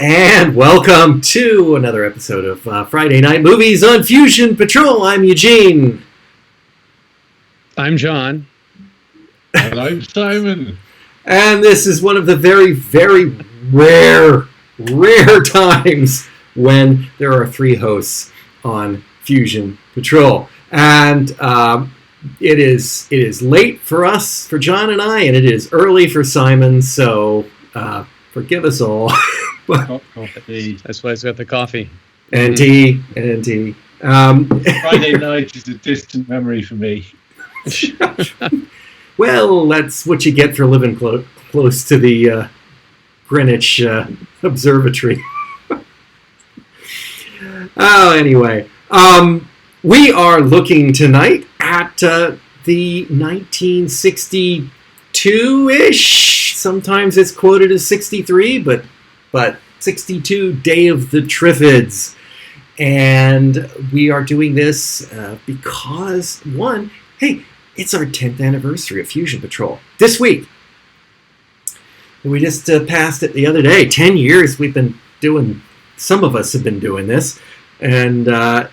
And welcome to another episode of Friday Night Movies on Fusion Patrol. I'm Eugene. I'm John. And I'm Simon. And this is one of the very, very rare times when there are three hosts on Fusion Patrol. And it is late for us, for John and I, and it is early for Simon, so forgive us all. That's why it's got the coffee. And tea. Friday night is a distant memory for me. Well, that's what you get for living close to the Greenwich Observatory. Anyway, we are looking tonight at the 1962-ish. Sometimes it's quoted as 63, but 62 Day of the Triffids. And we are doing this because, one, hey, it's our 10th anniversary of Fusion Patrol this week. We just passed it the other day. 10 years we've been doing, some of us have been doing this. And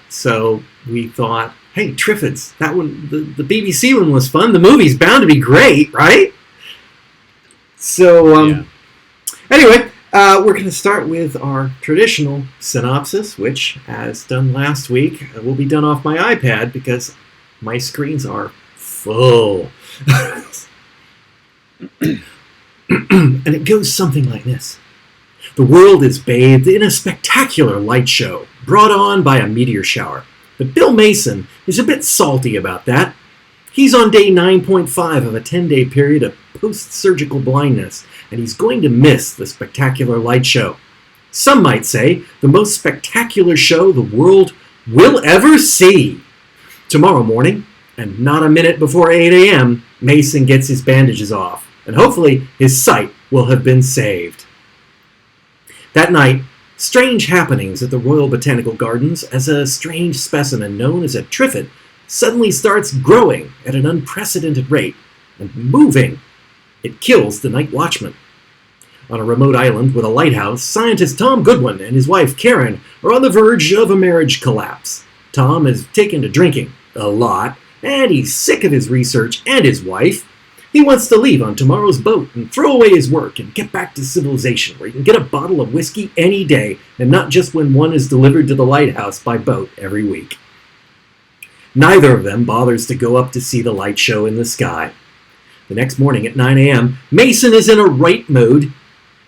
so we thought, hey, Triffids, that one, the BBC one was fun. The movie's bound to be great, right? So, Anyway, we're going to start with our traditional synopsis, which, as done last week, will be done off my iPad because my screens are full. And it goes something like this. The world is bathed in a spectacular light show brought on by a meteor shower. But Bill Mason is a bit salty about that. He's on day 9.5 of a 10-day period of post-surgical blindness, and he's going to miss the spectacular light show. Some might say the most spectacular show the world will ever see. Tomorrow morning, and not a minute before 8 a.m., Mason gets his bandages off, and hopefully his sight will have been saved. That night, strange happenings at the Royal Botanical Gardens as a strange specimen known as a Triffid suddenly starts growing at an unprecedented rate and moving. It kills the night watchman. On a remote island with a lighthouse, scientist Tom Goodwin and his wife Karen are on the verge of a marriage collapse. Tom is taken to drinking a lot, and he's sick of his research and his wife. He wants to leave on tomorrow's boat and throw away his work and get back to civilization, where he can get a bottle of whiskey any day, and not just when one is delivered to the lighthouse by boat every week. Neither of them bothers to go up to see the light show in the sky. The next morning at 9 a.m., Mason is in a right mood.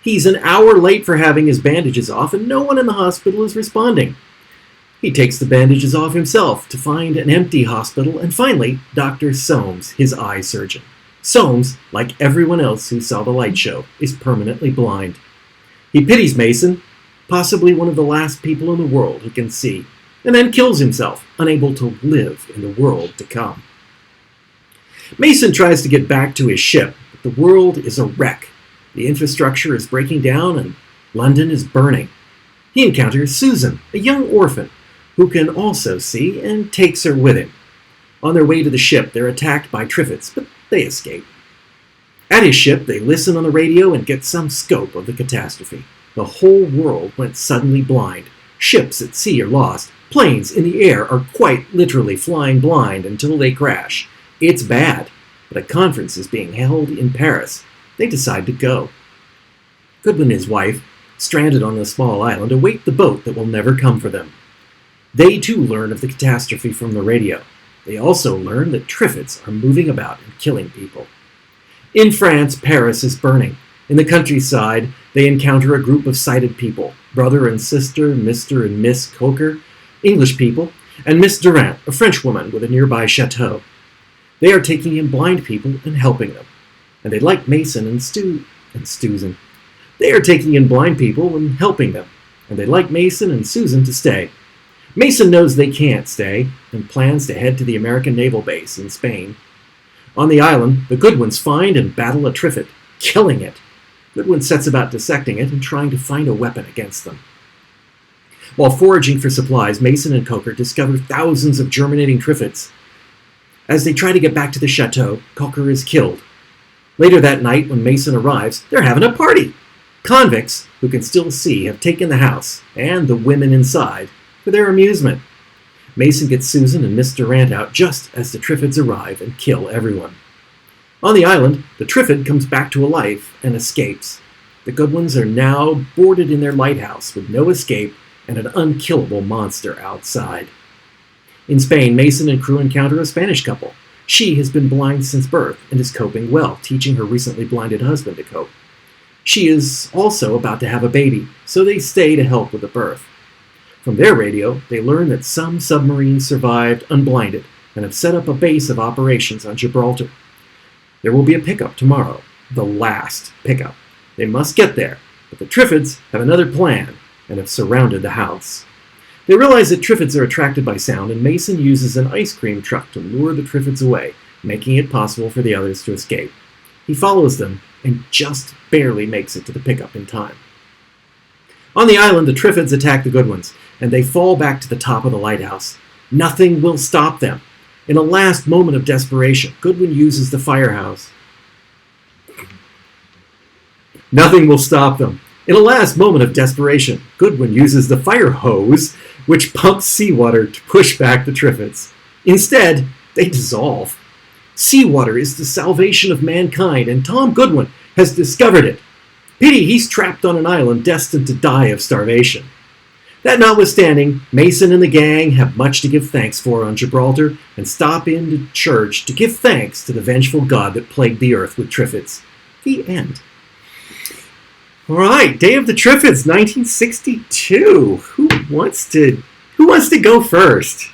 He's an hour late for having his bandages off, and no one in the hospital is responding. He takes the bandages off himself to find an empty hospital, and finally, Dr. Soames, his eye surgeon. Soames, like everyone else who saw the light show, is permanently blind. He pities Mason, possibly one of the last people in the world who can see, and then kills himself, unable to live in the world to come. Mason tries to get back to his ship, but the world is a wreck. The infrastructure is breaking down, and London is burning. He encounters Susan, a young orphan, who can also see, and takes her with him. On their way to the ship, they're attacked by Triffids, but they escape. At his ship, they listen on the radio and get some scope of the catastrophe. The whole world went suddenly blind. Ships at sea are lost. Planes in the air are quite literally flying blind until they crash. It's bad, but a conference is being held in Paris. They decide to go. Goodwin and his wife, stranded on the small island, await the boat that will never come for them. They too learn of the catastrophe from the radio. They also learn that Triffids are moving about and killing people. In France, Paris is burning. In the countryside, they encounter a group of sighted people, brother and sister, Mr. and Miss Coker, English people, and Miss Durant, a French woman with a nearby chateau. They are taking in blind people and helping them. And they like Mason and Susan. They are taking in blind people and helping them. And they like Mason and Susan to stay. Mason knows they can't stay and plans to head to the American naval base in Spain. On the island, the Goodwins find and battle a Triffid, killing it. Goodwin sets about dissecting it and trying to find a weapon against them. While foraging for supplies, Mason and Coker discover thousands of germinating Triffids. As they try to get back to the chateau, Coker is killed. Later that night, when Mason arrives, they're having a party. Convicts, who can still see, have taken the house, and the women inside, for their amusement. Mason gets Susan and Miss Durant out just as the Triffids arrive and kill everyone. On the island, the Triffid comes back to life and escapes. The Goodwins are now boarded in their lighthouse with no escape and an unkillable monster outside. In Spain, Mason and crew encounter a Spanish couple. She has been blind since birth and is coping well, teaching her recently blinded husband to cope. She is also about to have a baby, so they stay to help with the birth. From their radio, they learn that some submarines survived unblinded and have set up a base of operations on Gibraltar. There will be a pickup tomorrow, the last pickup. They must get there, but the Triffids have another plan and have surrounded the house. They realize that Triffids are attracted by sound, and Mason uses an ice cream truck to lure the Triffids away, making it possible for the others to escape. He follows them and just barely makes it to the pickup in time. On the island, the Triffids attack the Goodwins, and they fall back to the top of the lighthouse. Nothing will stop them. In a last moment of desperation, Goodwin uses the firehouse. Nothing will stop them. In a last moment of desperation, Goodwin uses the fire hose, which pumps seawater to push back the Triffids. Instead, they dissolve. Seawater is the salvation of mankind, and Tom Goodwin has discovered it. Pity he's trapped on an island destined to die of starvation. That notwithstanding, Mason and the gang have much to give thanks for on Gibraltar and stop into church to give thanks to the vengeful god that plagued the earth with Triffids. The end. All right, Day of the Triffids, 1962. Who wants to go first?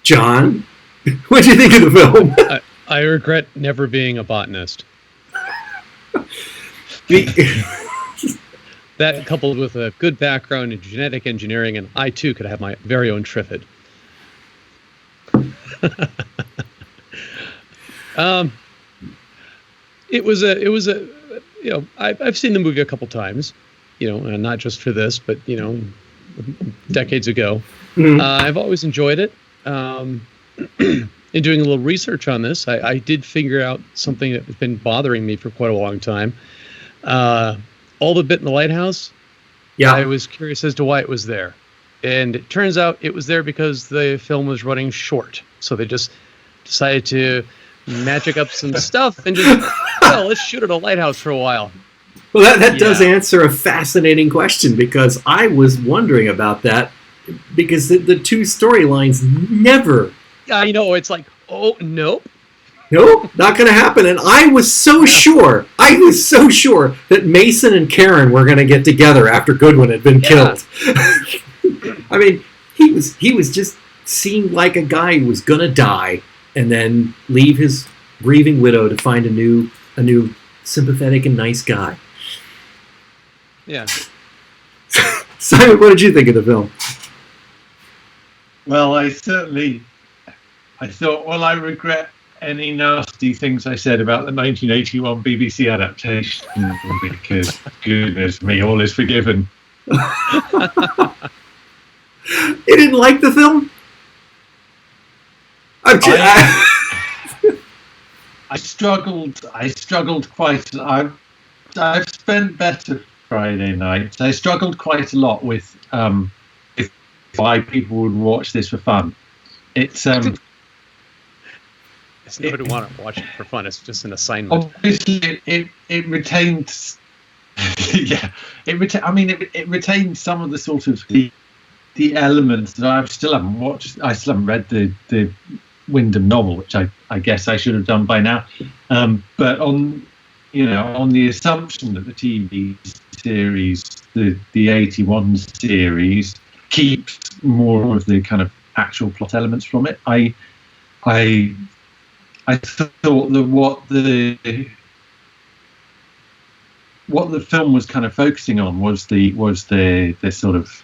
John, what do you think of the film? I regret never being a botanist. That, coupled with a good background in genetic engineering, and I too could have my very own Triffid. It was a I've seen the movie a couple times, and not just for this, but decades ago. Mm-hmm. I've always enjoyed it. In doing a little research on this, I did figure out something that has been bothering me for quite a long time. All the bit in the lighthouse, yeah, I was curious as to why it was there. And it turns out it was there because the film was running short. So they just decided to magic up some stuff and just, let's shoot at a lighthouse for a while. Well, that does answer a fascinating question, because I was wondering about that, because the two storylines never... it's like, oh, nope. Nope, not going to happen. And I was so sure that Mason and Karen were going to get together after Goodwin had been killed. I mean, he was just seemed like a guy who was going to die and then leave his grieving widow to find a new sympathetic and nice guy. Yeah. Simon, what did you think of the film? Well, I thought, I regret any nasty things I said about the 1981 BBC adaptation, because goodness me, all is forgiven. You didn't like the film? I struggled quite. I've spent better Friday nights. I struggled quite a lot with why people would watch this for fun. It's nobody want to watch it for fun. It's just an assignment. Obviously, it retains. It retains some of the sort of the elements that I still haven't watched. I still haven't read the Wyndham novel, which I guess I should have done by now. But on the assumption that the TV series, the 81 series, keeps more of the kind of actual plot elements from it, I thought that what the film was kind of focusing on was the sort of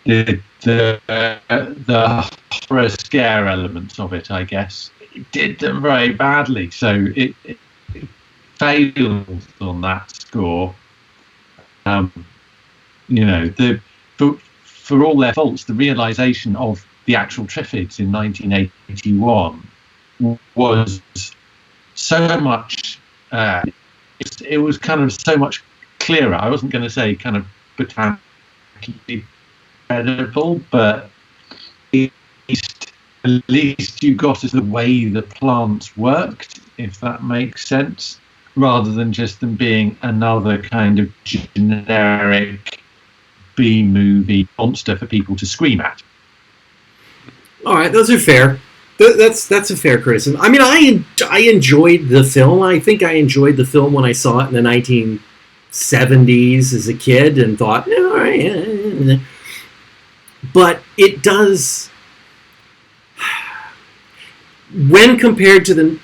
the horror scare elements of it. I guess it did them very badly, so it failed on that score. For all their faults, the realization of the actual Triffids in 1981 was so much it was kind of so much clearer. I wasn't going to say kind of botanically credible, but at least you got the way the plants worked, if that makes sense, rather than just them being another kind of generic B-movie monster for people to scream at. All right, those are fair. That's a fair criticism. I mean, I enjoyed the film. I think I enjoyed the film when I saw it in the 1970s as a kid and thought, all right. But it does, when compared to the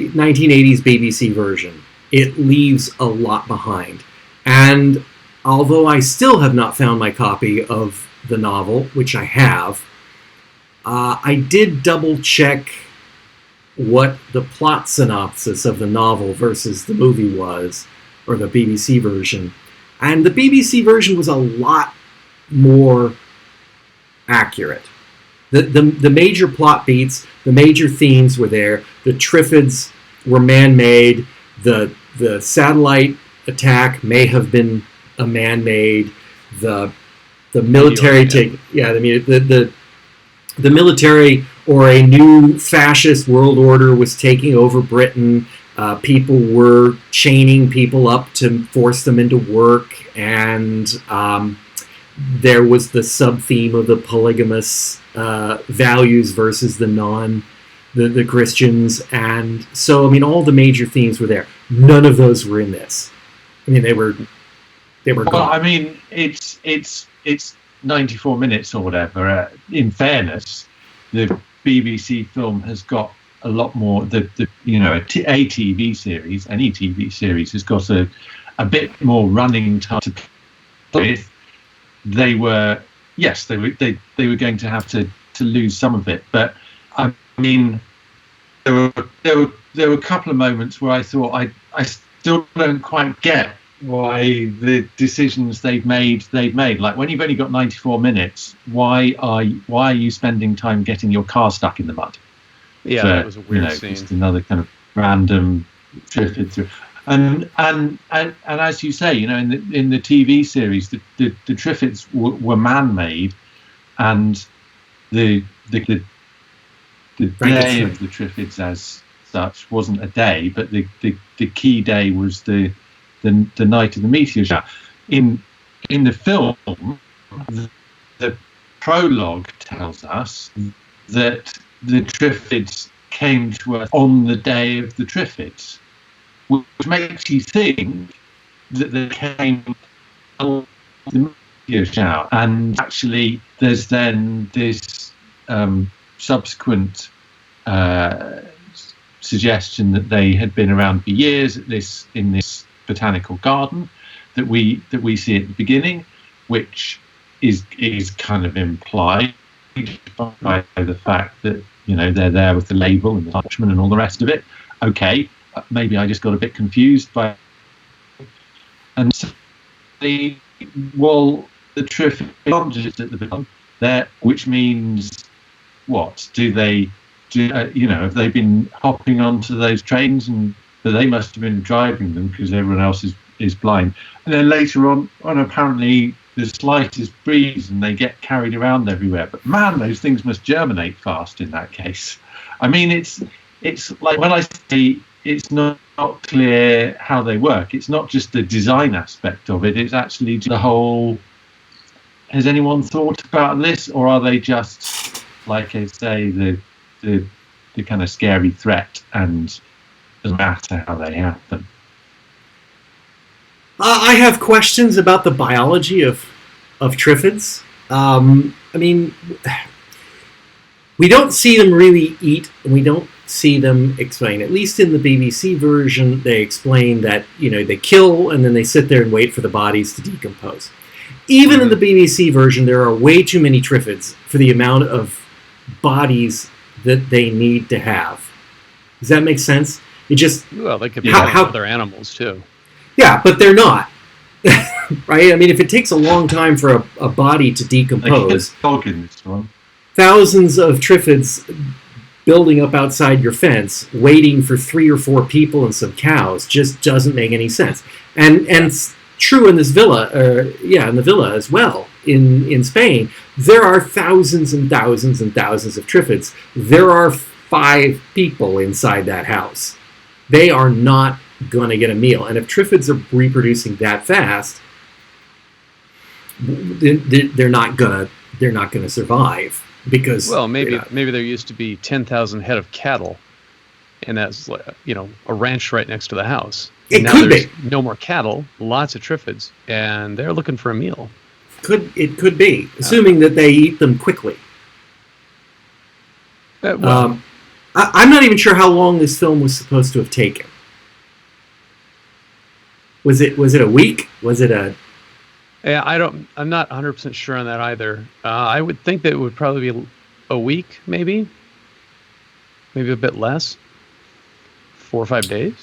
1980s BBC version, it leaves a lot behind. And although I still have not found my copy of the novel, which I have, I did double check what the plot synopsis of the novel versus the movie was, or the BBC version. And the BBC version was a lot more accurate. The major plot beats, the major themes were there. The Triffids were man-made. The satellite attack may have been a man-made. The military the military or a new fascist world order was taking over Britain. People were chaining people up to force them into work, and there was the sub-theme of the polygamous values versus the Christians. And so, I mean, all the major themes were there. None of those were in this. I mean, they were gone. Well, I mean, it's 94 minutes or whatever. In fairness, the BBC film has got a lot more. A TV series, any TV series has got a bit more running time to play with. They were going to have to lose some of it, but I mean, there were a couple of moments where I thought I still don't quite get why the decisions they've made. Like, when you've only got 94 minutes, why are you spending time getting your car stuck in the mud? Yeah, that was a weird scene. Just another kind of random drifted through. And as you say, in the TV series, the Triffids were man-made, and the day of the Triffids as such wasn't a day, but the key day was the night of the meteor shower. In the film, the prologue tells us that the Triffids came to Earth on the day of the Triffids, which makes you think that they came on the meteor shower. And actually, there's then this subsequent suggestion that they had been around for years in this botanical garden that we see at the beginning, which is kind of implied by the fact that they're there with the label and the parchment and all the rest of it. Okay, maybe I just got a bit confused by, and so the Triffids at the beginning there, which means what? Have they been hopping onto those trains, and they must have been driving them because everyone else is blind. And then later on apparently the slightest breeze and they get carried around everywhere. But man, those things must germinate fast in that case. I mean, it's like, when I say it's not clear how they work, it's not just the design aspect of it, it's actually the whole. Has anyone thought about this, or are they just, like I say, the kind of scary threat and doesn't matter how they happen? I have questions about the biology of Triffids. I mean, we don't see them really eat, and we don't see them explain. At least in the BBC version, they explain that they kill and then they sit there and wait for the bodies to decompose. Even in the BBC version, there are way too many Triffids for the amount of bodies that they need to have. Does that make sense? It just they could be other animals too. Yeah, but they're not. Right? I mean, if it takes a long time for a body to decompose, dog in this one. Thousands of Triffids building up outside your fence, waiting for 3 or 4 people and some cows, just doesn't make any sense. And it's true in this villa, in the villa as well in Spain. There are thousands and thousands and thousands of Triffids. There are 5 people inside that house. They are not going to get a meal. And if Triffids are reproducing that fast, they're not gonna survive, because maybe there used to be 10,000 head of cattle, and that's a ranch right next to the house. It could be no more cattle, lots of Triffids, and they're looking for a meal. It could be, assuming that they eat them quickly. I'm not even sure how long this film was supposed to have taken. Was it a week? Was it a... Yeah, I'm not 100% sure on that either. I would think that it would probably be a week, maybe a bit less, 4 or 5 days.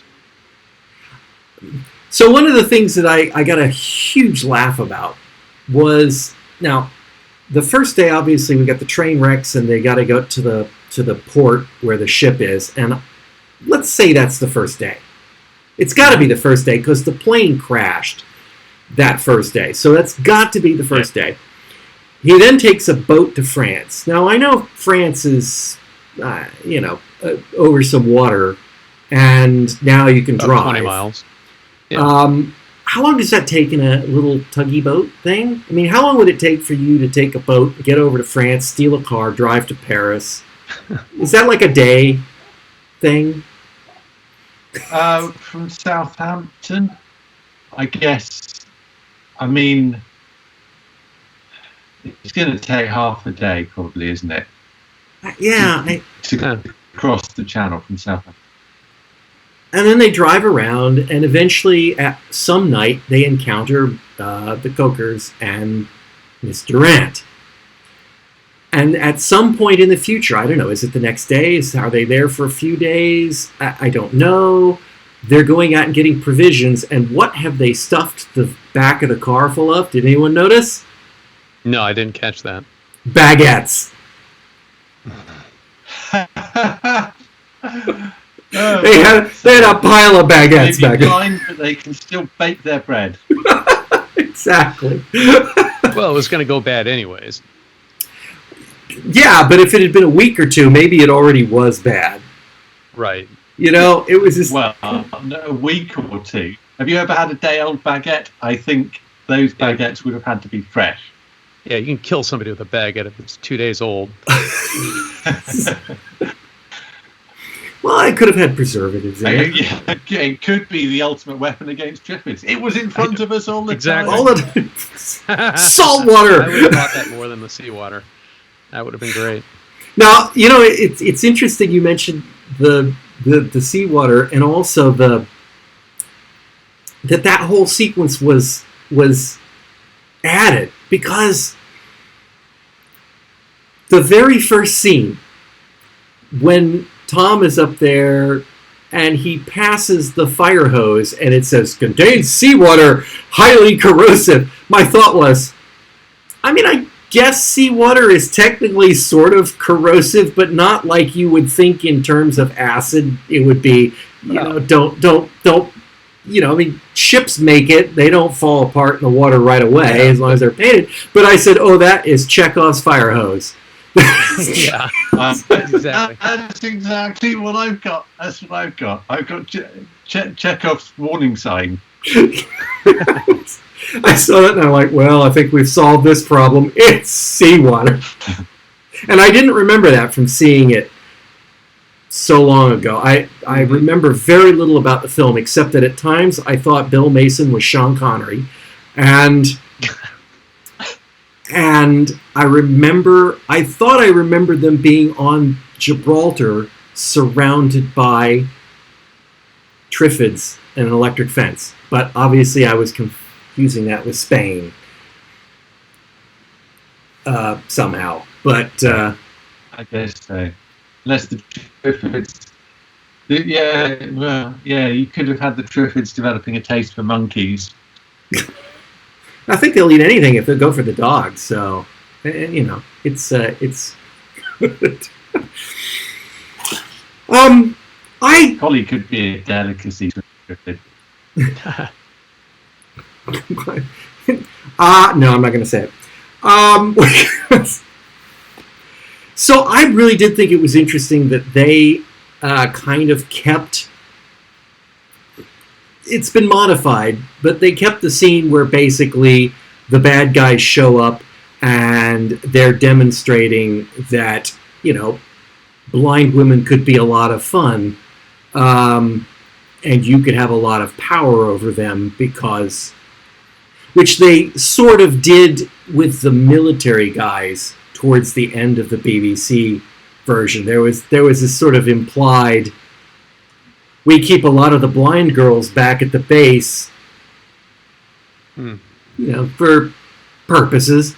So one of the things that I got a huge laugh about was, now, the first day, obviously, we got the train wrecks, and they got to go to the port where the ship is, and let's say that's the first day. It's got to be the first day, because the plane crashed that first day. So that's got to be the first day. He then takes a boat to France. Now, I know France is, over some water, and now you can drive. 20 miles. Yeah. How long does that take in a little tuggy boat thing? I mean, how long would it take for you to take a boat, get over to France, steal a car, drive to Paris? Is that like a day thing? From Southampton, I guess. I mean, it's going to take half a day, probably, isn't it? Yeah. To cross the channel from Southampton. And then they drive around, and eventually, at some night, they encounter the Cokers and Miss Durant. And at some point in the future, I don't know, is it the next day? Are they there for a few days? I don't know. They're going out and getting provisions, and what have they stuffed the back of the car full of? Did anyone notice? No, I didn't catch that. Baguettes. They had a pile of baguettes back there. Blind, but they can still bake their bread. Exactly. Well, it was going to go bad anyways. Yeah, but if it had been a week or two, maybe it already was bad. Right. It was just... Well, a week or two. Have you ever had a day-old baguette? I think those baguettes would have had to be fresh. Yeah, you can kill somebody with a baguette if it's 2 days old. Well, I could have had preservatives in it. Yeah, it could be the ultimate weapon against Triffids. It was in front of us all the time. All the time. Salt water! I would have thought that more than the seawater. That would have been great. Now, it's interesting you mentioned the seawater, and also that whole sequence was added, because the very first scene, when Tom is up there and he passes the fire hose and it says, contains seawater, highly corrosive. My thought was, I guess seawater is technically sort of corrosive, but not like you would think in terms of acid. It would be, ships make it. They don't fall apart in the water right away as long as they're painted. But I said, that is Chekhov's fire hose. Yeah, exactly. That's exactly what I've got. That's what I've got. I've got Chekhov's warning sign. I saw that and I'm like, well, I think we've solved this problem. It's seawater. And I didn't remember that from seeing it so long ago. I remember very little about the film, except that at times I thought Bill Mason was Sean Connery. And I thought I remembered them being on Gibraltar surrounded by Triffids and an electric fence. But obviously I was confusing that with Spain somehow. But I guess so. Unless the Triffids... Yeah, you could have had the Triffids developing a taste for monkeys. I think they'll eat anything if they go for the dogs. So, it's Collie could be a delicacy to Triffid. No, I'm not going to say it. So I really did think it was interesting that they kind of kept... It's been modified, but they kept the scene where basically the bad guys show up and they're demonstrating that, blind women could be a lot of fun, and you could have a lot of power over them because... Which they sort of did with the military guys towards the end of the BBC version. There was this sort of implied... We keep a lot of the blind girls back at the base, for purposes.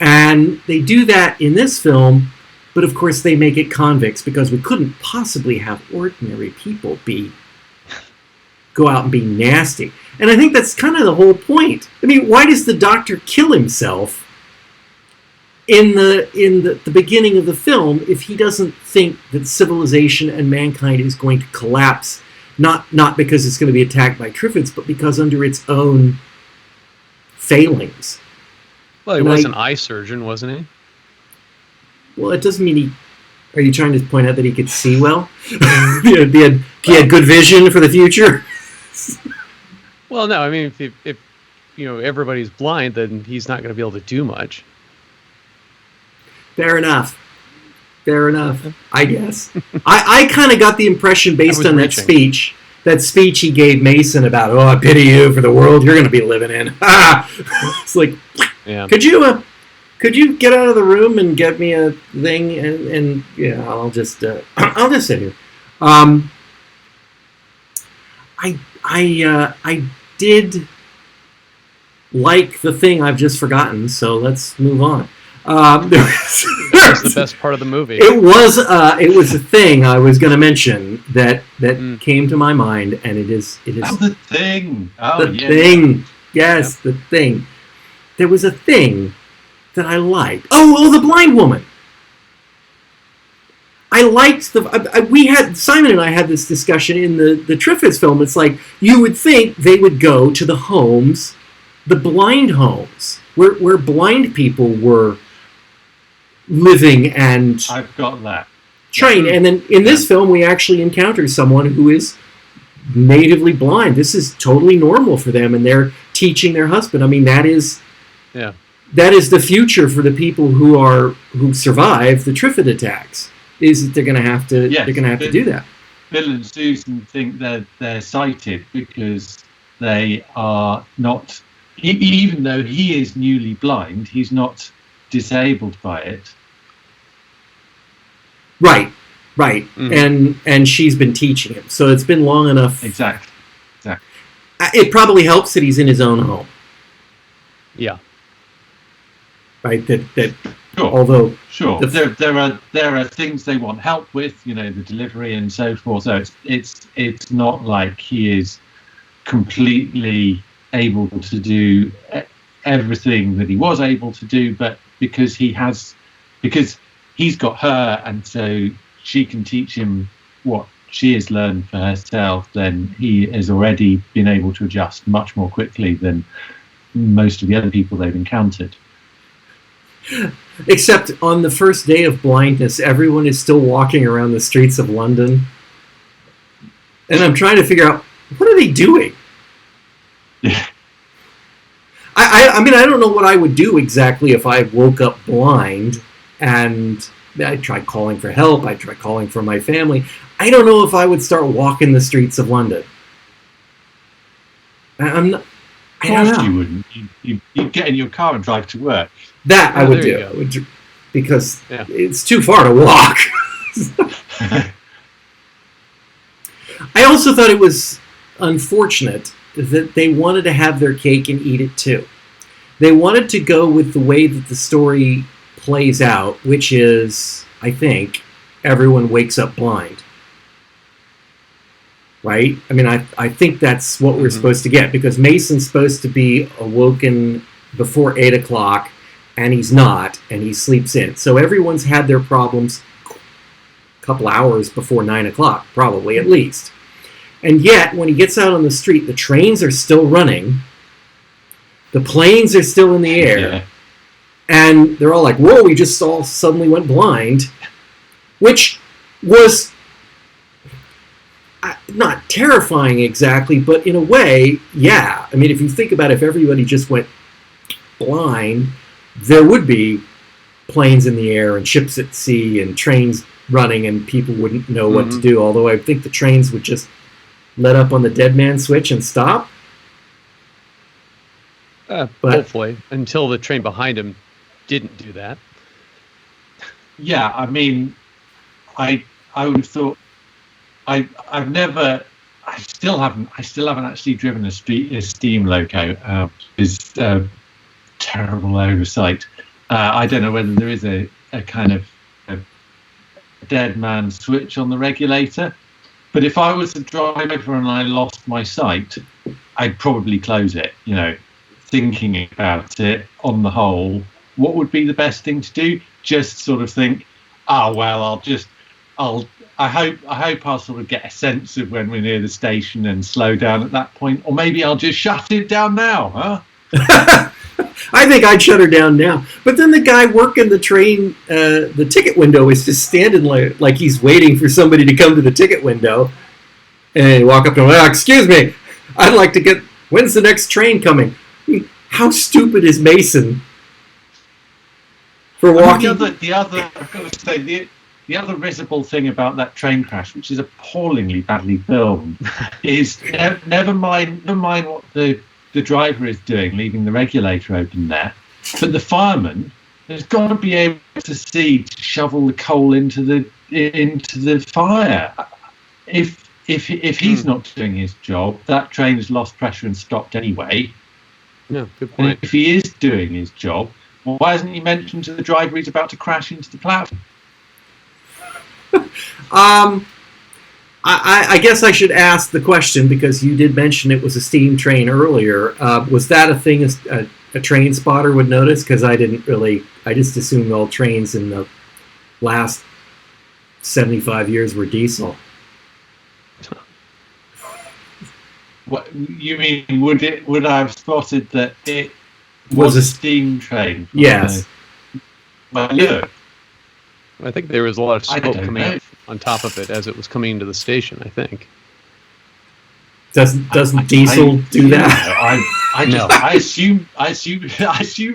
And they do that in this film, but of course they make it convicts because we couldn't possibly have ordinary people go out and be nasty. And I think that's kind of the whole point. I mean, why does the Doctor kill himself in the beginning of the film if he doesn't think that civilization and mankind is going to collapse? Not because it's going to be attacked by Triffids, but because under its own failings. Well, he was an eye surgeon, wasn't he? Well, it doesn't mean he... Are you trying to point out that he could see well? he had good vision for the future? Well, no. I mean, if everybody's blind, then he's not going to be able to do much. Fair enough, I guess. I kind of got the impression based on that speech he gave Mason about, oh, I pity you for the world you're going to be living in. It's like, yeah. Could you get out of the room and get me a thing? And yeah, I'll just sit here. I did like the thing I've just forgotten, so let's move on. That's the best part of the movie. It was a thing I was going to mention that came to my mind, and it is the thing. Thing. Yes, yep. The thing. There was a thing that I liked. Oh, the blind woman. I liked Simon and I had this discussion in the Triffids film. It's like you would think they would go to the homes, the blind homes, where blind people were living and I've got that trained. And then in this film, we actually encounter someone who is natively blind. This is totally normal for them, and they're teaching their husband. I mean, that is the future for the people who survive the Triffid attacks. Is that they're going to have to do that. Bill and Susan think they're sighted because they are not. Even though he is newly blind, he's not disabled by it. Right. Mm-hmm. And she's been teaching him, so it's been long enough. Exactly. It probably helps that he's in his own home. Yeah. Right. That. Sure. Although there are things they want help with, the delivery and so forth. So it's not like he is completely able to do everything that he was able to do, but because he's got her, and so she can teach him what she has learned for herself, then he has already been able to adjust much more quickly than most of the other people they've encountered. Except on the first day of blindness, everyone is still walking around the streets of London. And I'm trying to figure out, what are they doing? Yeah. I mean, I don't know what I would do exactly if I woke up blind and I tried calling for help. I tried calling for my family. I don't know if I would start walking the streets of London. I don't know. You wouldn't. You'd get in your car and drive to work. That I would do. Because it's too far to walk. I also thought it was unfortunate that they wanted to have their cake and eat it too. They wanted to go with the way that the story plays out, which is, I think, everyone wakes up blind. Right? I mean, I think that's what we're supposed to get, because Mason's supposed to be awoken before 8 o'clock, and he's not, and he sleeps in. So everyone's had their problems couple hours before 9 o'clock, probably, at least. And yet, when he gets out on the street, the trains are still running, the planes are still in the air, and they're all like, whoa, we just all suddenly went blind, which was not terrifying exactly, but in a way, yeah. I mean, if you think about it, if everybody just went blind, there would be planes in the air and ships at sea and trains running, and people wouldn't know what to do, although I think the trains would just let up on the dead man switch and stop. But hopefully, until the train behind him didn't do that. Yeah, I mean, I would have thought I still haven't actually driven a steam loco. Is terrible oversight. I don't know whether there is a kind of a dead man switch on the regulator, but if I was a driver and I lost my sight, I'd probably close it. You know, thinking about it on the whole, what would be the best thing to do? Just sort of think, well, I hope I'll sort of get a sense of when we're near the station and slow down at that point, or maybe I'll just shut it down now, huh? I think I'd shut her down now. But then the guy working the train, the ticket window, is just standing like he's waiting for somebody to come to the ticket window. And you walk up to him, excuse me, I'd like to get, when's the next train coming? I mean, how stupid is Mason for walking? I've got to say, the other risible thing about that train crash, which is appallingly badly filmed, is never mind what the driver is doing, leaving the regulator open there, but the fireman has got to be able to see to shovel the coal into the fire. If he's not doing his job, that train has lost pressure and stopped anyway. Yeah, good point. And if he is doing his job, well, why hasn't he mentioned to the driver he's about to crash into the platform? I guess I should ask the question, because you did mention it was a steam train earlier. Was that a thing a train spotter would notice? Because I just assumed all trains in the last 75 years were diesel. What you mean? Would I have spotted that it was a steam train? Yes. Look. I think there was a lot of smoke coming out on top of it as it was coming into the station, I think. Doesn't diesel do that? I assume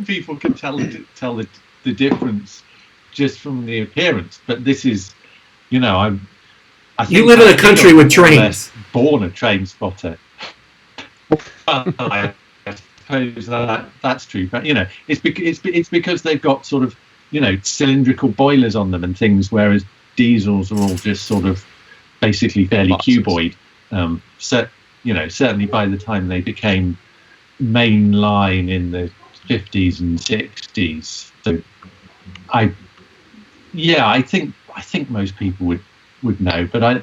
people can tell the difference just from the appearance. But this is, I think you live in a country with trains. Born a train spotter. I suppose that's true, but it's because they've got sort of cylindrical boilers on them and things, whereas diesels are all just sort of basically fairly cuboid. Certainly by the time they became mainline in the 50s and 60s. So I think most people would know, but I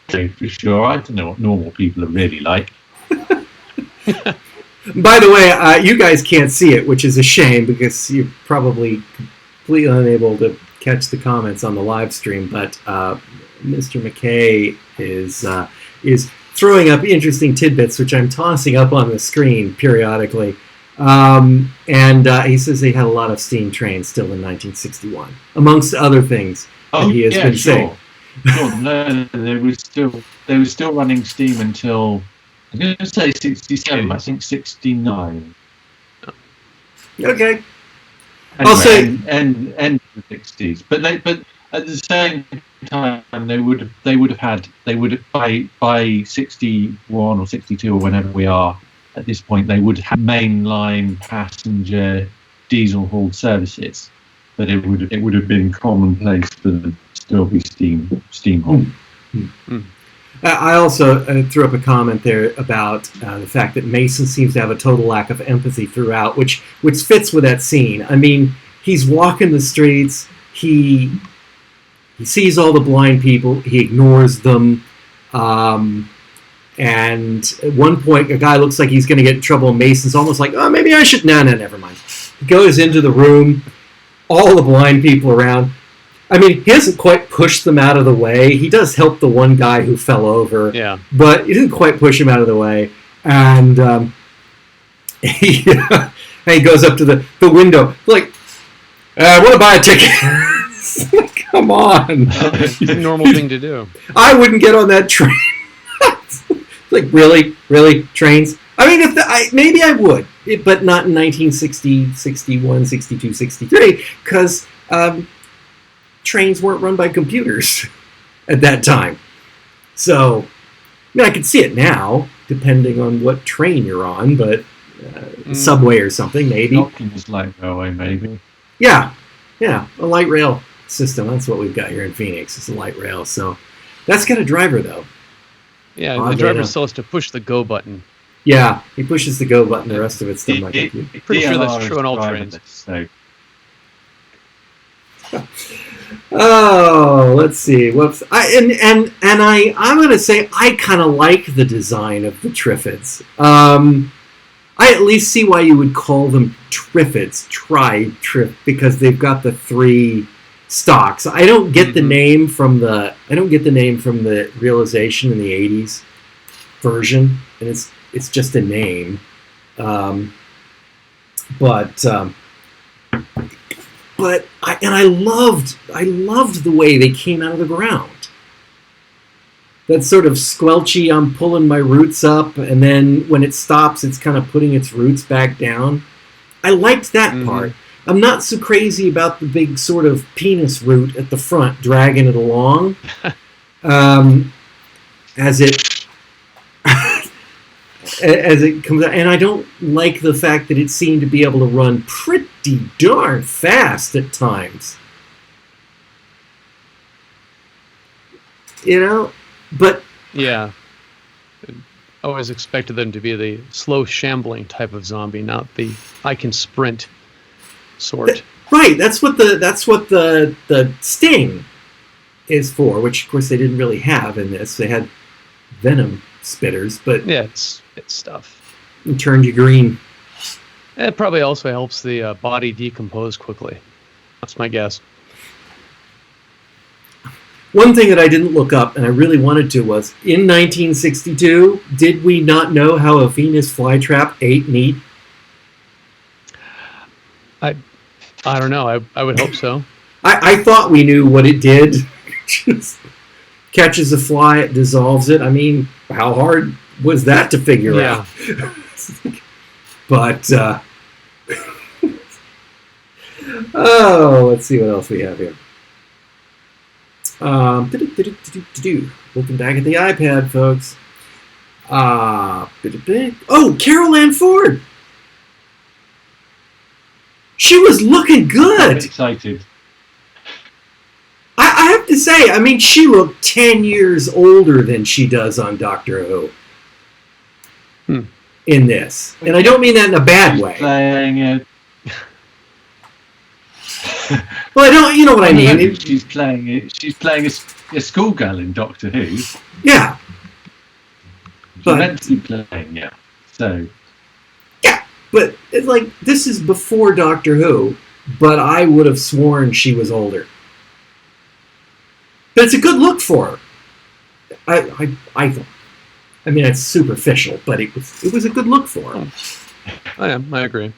don't know for sure. I don't know what normal people are really like. By the way, you guys can't see it, which is a shame, because you're probably completely unable to catch the comments on the live stream. But Mr. McKay is throwing up interesting tidbits, which I'm tossing up on the screen periodically. And he says he had a lot of steam trains still in 1961, amongst other things that he has been saying. Sure. No, they were still running steam until, I'm going to say 67. I think 69. Okay. Anyway, also, end of the 60s, but at the same time they would have by 61 or 62 or whenever we are at this point, they would have mainline passenger diesel hauled services, but it would have been commonplace for them to still be steam hauled. I also threw up a comment there about the fact that Mason seems to have a total lack of empathy throughout, which fits with that scene. I mean, he's walking the streets, he sees all the blind people, he ignores them, and at one point a guy looks like he's going to get in trouble, and Mason's almost like, oh, maybe I should, no, never mind. He goes into the room, all the blind people around. I mean, he doesn't quite push them out of the way. He does help the one guy who fell over. Yeah. But he didn't quite push him out of the way. And he goes up to the window, like, I want to buy a ticket. Come on. It's a normal thing to do. I wouldn't get on that train. Like, really? Trains? I mean, maybe I would, but not in 1960, 61, 62, 63, because trains weren't run by computers at that time. So, I mean, I could see it now, depending on what train you're on, but subway or something, maybe. Optimus light railway, maybe. Yeah, a light rail system. That's what we've got here in Phoenix. It's a light rail. So that's got a driver, though. Yeah, the driver still has to push the go button. Yeah, he pushes the go button. The rest of it's done by computer. Pretty sure that's true on all trains. So. Oh, let's see. Whoops. I'm going to say I kind of like the design of the Triffids. I at least see why you would call them Triffids, Trif, because they've got the 3 stalks. I don't get the name from the realization in the 80s version, and it's just a name. But I loved the way they came out of the ground. That sort of squelchy, I'm pulling my roots up, and then when it stops, it's kind of putting its roots back down. I liked that part. I'm not so crazy about the big sort of penis root at the front dragging it along as it comes out. And I don't like the fact that it seemed to be able to run pretty darn fast at times. You know? But yeah, I always expected them to be the slow shambling type of zombie, not the I can sprint sort. Right. That's what the sting is for, which of course they didn't really have in this. They had venom spitters, but yeah, it's stuff. It turned you green. It probably also helps the body decompose quickly. That's my guess. One thing that I didn't look up, and I really wanted to, was in 1962, did we not know how a Venus flytrap ate meat? I don't know. I would hope so. I thought we knew what it did. Just catches a fly, it dissolves it. I mean, how hard was that to figure out? But, let's see what else we have here. Looking back at the iPad, folks. Carol Ann Ford. She was looking good. I'm excited. I have to say, I mean, she looked 10 years older than she does on Doctor Who. In this. And I don't mean that in a bad way. Playing it. Well, I don't. You know what I mean. She's playing a schoolgirl in Doctor Who. Yeah. She's meant to be playing, yeah. So. Yeah, but it's like this is before Doctor Who, but I would have sworn she was older. But it's a good look for her. I thought. I mean, it's superficial, but it was a good look for her. I agree.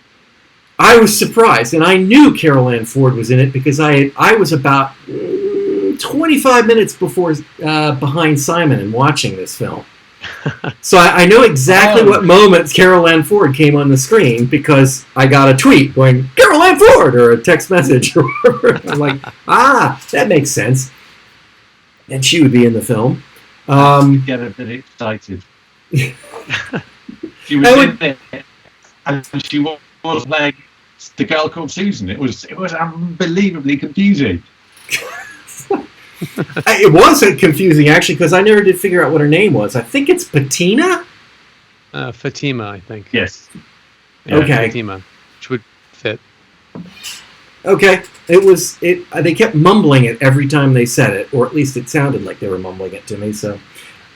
I was surprised, and I knew Carol Ann Ford was in it because I was about 25 minutes behind Simon in watching this film. So I know exactly what moments Carol Ann Ford came on the screen because I got a tweet going, Carol Ann Ford, or a text message. Or whatever. I'm like, that makes sense. And she would be in the film. Get a bit excited. She was in it, and she was playing the girl called Susan. It was unbelievably confusing. It wasn't confusing actually because I never did figure out what her name was. I think it's Patina. Fatima, I think. Yes. Yeah, okay. Fatima, which would fit. Okay. They kept mumbling it every time they said it, or at least it sounded like they were mumbling it to me. So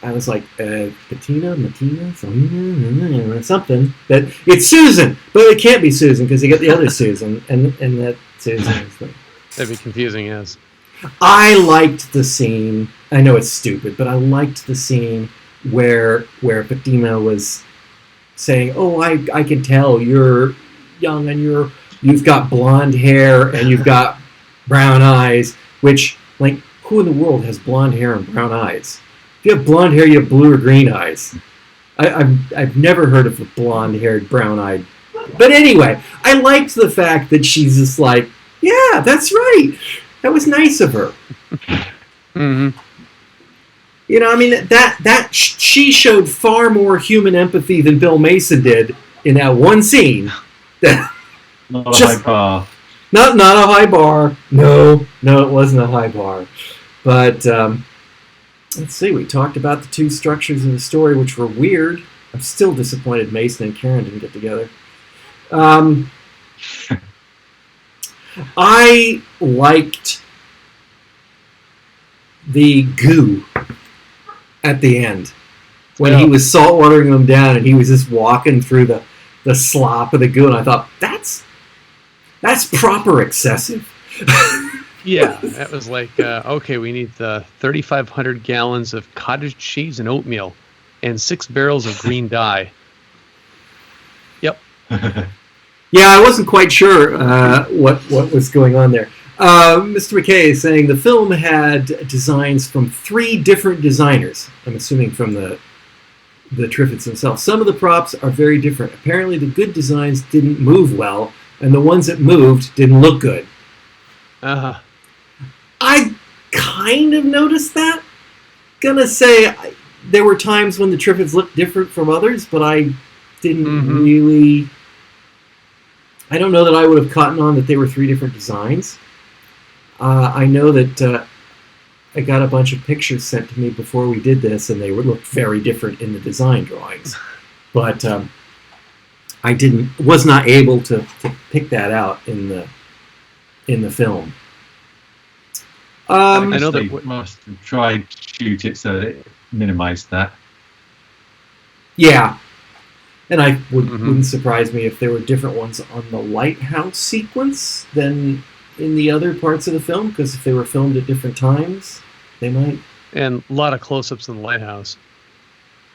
I was like, Patina, Matina, something. That it's Susan, but it can't be Susan because they got the other Susan, and that Susan is the. That'd be confusing, yes. I liked the scene. I know it's stupid, but I liked the scene where Fatima was saying, "Oh, I can tell you're young and you've got blonde hair and you've got brown eyes." Which, like, who in the world has blonde hair and brown eyes? If you have blonde hair, you have blue or green eyes. I've never heard of a blonde-haired, brown-eyed. But anyway, I liked the fact that she's just like, yeah, that's right. That was nice of her. Mm-hmm. You know, I mean, she showed far more human empathy than Bill Mason did in that one scene. Not a high bar. Not a high bar. No, it wasn't a high bar. But let's see. We talked about the two structures of the story, which were weird. I'm still disappointed Mason and Karen didn't get together. I liked the goo at the end when he was saltwatering them down and he was just walking through the slop of the goo, and I thought that's proper excessive. Yeah, that was like, okay, we need 3,500 gallons of cottage cheese and oatmeal and 6 barrels of green dye. Yep. Yeah, I wasn't quite sure what was going on there. Mr. McKay is saying the film had designs from 3 different designers. I'm assuming from the Triffids themselves. Some of the props are very different. Apparently the good designs didn't move well, and the ones that moved didn't look good. Uh-huh. I kind of noticed that. Gonna say there were times when the Triffids looked different from others, but I didn't really... I don't know that I would have caught on that they were 3 different designs. I know that I got a bunch of pictures sent to me before we did this, and they looked very different in the design drawings. But I was not able to pick that out in the film. I know they must have tried to shoot it so that it minimized that. Yeah. And I wouldn't surprise me if there were different ones on the lighthouse sequence than in the other parts of the film, because if they were filmed at different times, they might. And a lot of close-ups in the lighthouse.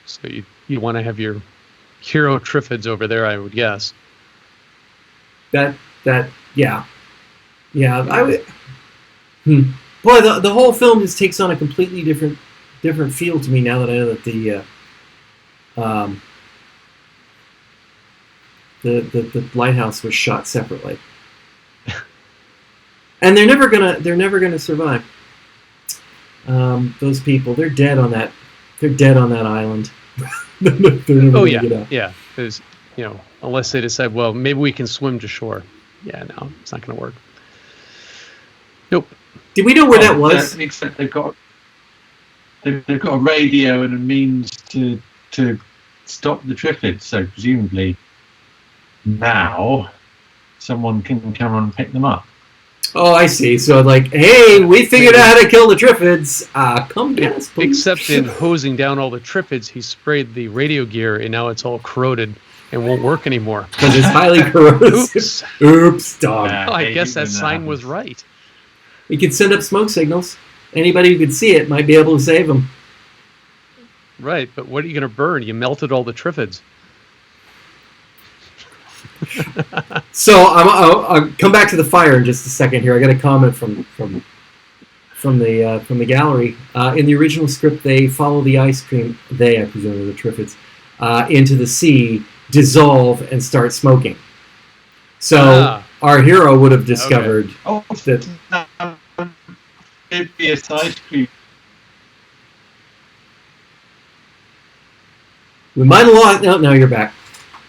So you want to have your hero Triffids over there, I would guess. Yeah. I would. Boy, the whole film just takes on a completely different feel to me now that I know that the lighthouse was shot separately, and they're never gonna survive. Those people, they're dead on that island. They're never gonna get out. Yeah. Because unless they decide, well, maybe we can swim to shore. Yeah, no, it's not gonna work. Nope. Did we know where that was? Except they've got a radio and a means to stop the Triffids, so presumably now someone can come and pick them up. Oh, I see. So like, hey, we figured out how to kill the Triffids. Come get us, please. Except in hosing down all the Triffids, he sprayed the radio gear, and now it's all corroded and won't work anymore. Because it's highly corrosive. Oops, dog. Well, I guess that sign was right. We could send up smoke signals. Anybody who could see it might be able to save them. Right, but what are you going to burn? You melted all the Triffids. So I'll come back to the fire in just a second here. I got a comment from the gallery. In the original script, they follow the ice cream. I presume the Triffids, into the sea, dissolve, and start smoking. So our hero would have discovered that. It'd be a ice cream. We might have lost. No, now you're back.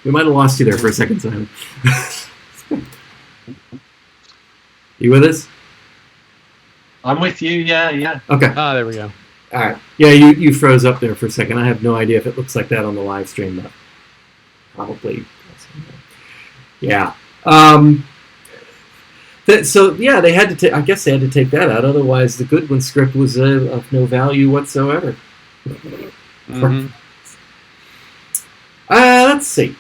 We might have lost you there for a second, Simon. You with us? I'm with you. Yeah. Okay. There we go. All right. Yeah, you froze up there for a second. I have no idea if it looks like that on the live stream, but probably. Yeah. They had to. I guess they had to take that out. Otherwise, the Goodwin script was of no value whatsoever. Let's see.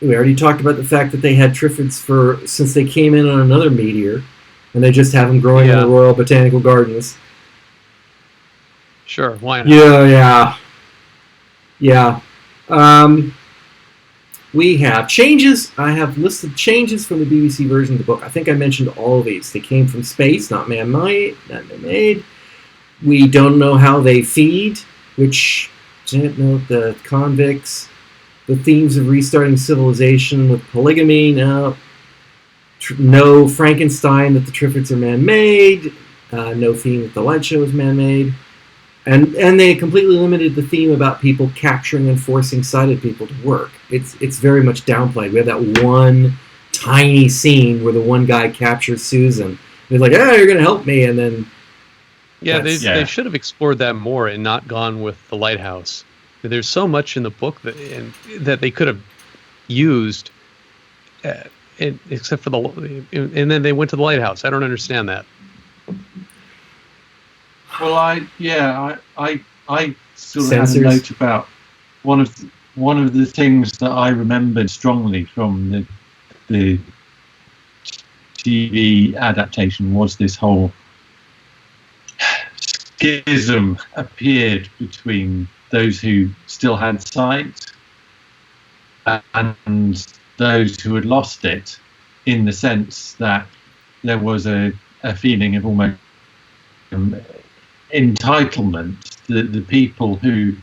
We already talked about the fact that they had Triffids since they came in on another meteor. and they just have them growing in the Royal Botanical Gardens. Sure, why not? Yeah. We have changes. I have listed changes from the BBC version of the book. I think I mentioned all of these. They came from space, not man-made. We don't know how they feed, which, the convicts, the themes of restarting civilization with polygamy, no Frankenstein, that the Triffids are man-made, no theme that the light show is man-made. And they completely limited the theme about people capturing and forcing sighted people to work. It's very much downplayed. We have that one tiny scene where the one guy captures Susan. He's like, you're going to help me, and then... They should have explored that more and not gone with the lighthouse. There's so much in the book that they could have used, except for and then they went to the lighthouse. I don't understand that. Well, I sort of had a note about one of the things that I remembered strongly from the TV adaptation was this whole schism appeared between those who still had sight and those who had lost it, in the sense that there was a feeling of almost entitlement, the people who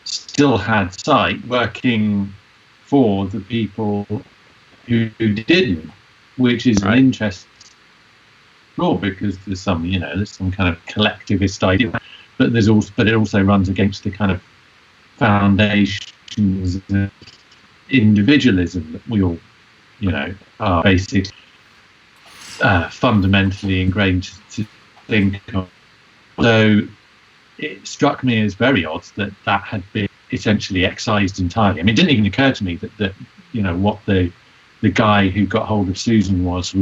still had sight working for the people who didn't, which is an interesting law, because there's some kind of collectivist idea, but it also runs against the kind of foundations of individualism that we all are basically fundamentally ingrained to think of. So it struck me as very odd that had been essentially excised entirely. I mean, it didn't even occur to me that what the guy who got hold of Susan was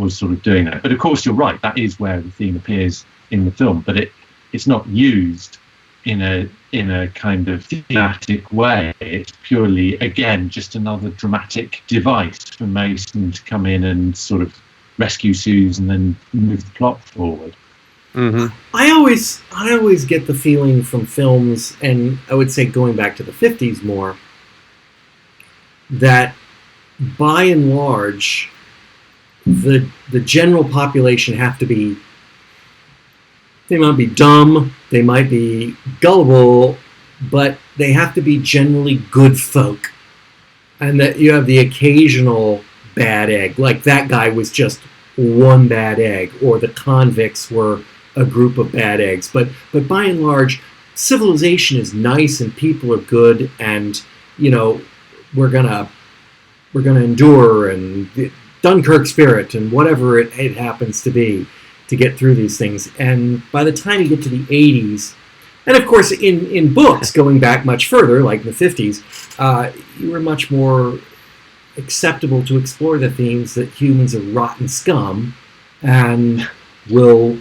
sort of doing that. But of course, you're right. That is where the theme appears in the film, but it's not used in a kind of thematic way. It's purely, again, just another dramatic device for Mason to come in and sort of rescue Susan and then move the plot forward. Mm-hmm. I always get the feeling from films, and I would say going back to the 50s more, that by and large, the general population they might be dumb, they might be gullible, but they have to be generally good folk. And that you have the occasional bad egg, like that guy was just one bad egg, or the convicts were a group of bad eggs, but by and large, civilization is nice and people are good, and we're gonna endure, and Dunkirk spirit and whatever it happens to be to get through these things. And by the time you get to the 80s, and of course in books going back much further, like the 50s, you were much more acceptable to explore the themes that humans are rotten scum and will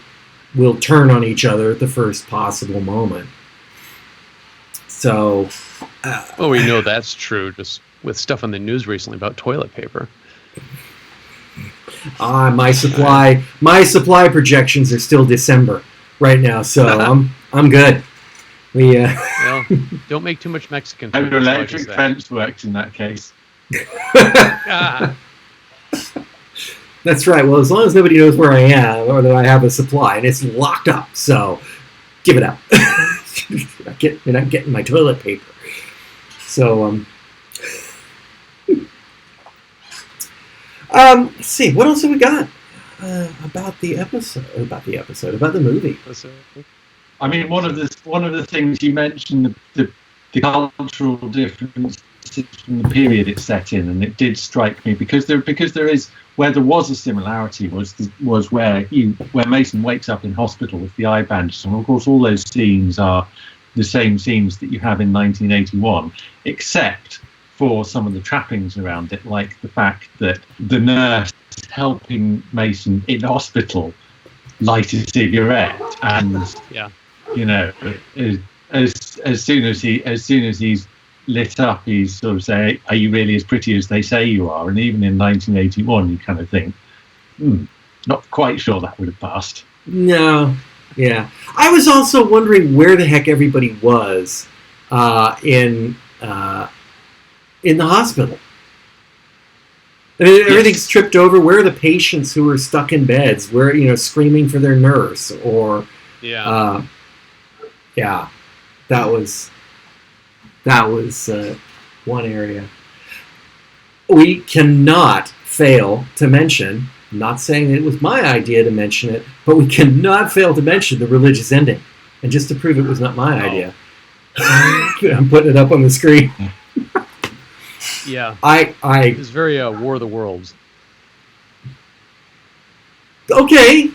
turn on each other at the first possible moment. So... well, we know that's true just with stuff on the news recently about toilet paper. My supply projections are still December right now, so I'm good. Well, don't make too much Mexican food. An electric fence works in that case. That's right. Well, as long as nobody knows where I am or that I have a supply, and it's locked up, so give it up. You're not getting my toilet paper. So, let's see. What else have we got about the movie? I mean, one of the things you mentioned, the cultural difference from the period it's set in, and it did strike me because there is, where there was a similarity was where Mason wakes up in hospital with the eye bandages, and of course all those scenes are the same scenes that you have in 1981, except for some of the trappings around it, like the fact that the nurse helping Mason in hospital light a cigarette, and as soon as he's lit up, he's sort of saying, "Are you really as pretty as they say you are?" And even in 1981, you kind of think, not quite sure that would have passed. No, yeah. I was also wondering where the heck everybody was in the hospital. I mean, everything's tripped over. Where are the patients who are stuck in beds? Where, screaming for their nurse? Or that was one area. We cannot fail to mention. I'm not saying it was my idea to mention it, but we cannot fail to mention the religious ending. And just to prove it was not my idea, I'm putting it up on the screen. Yeah, it was very War of the Worlds. Okay,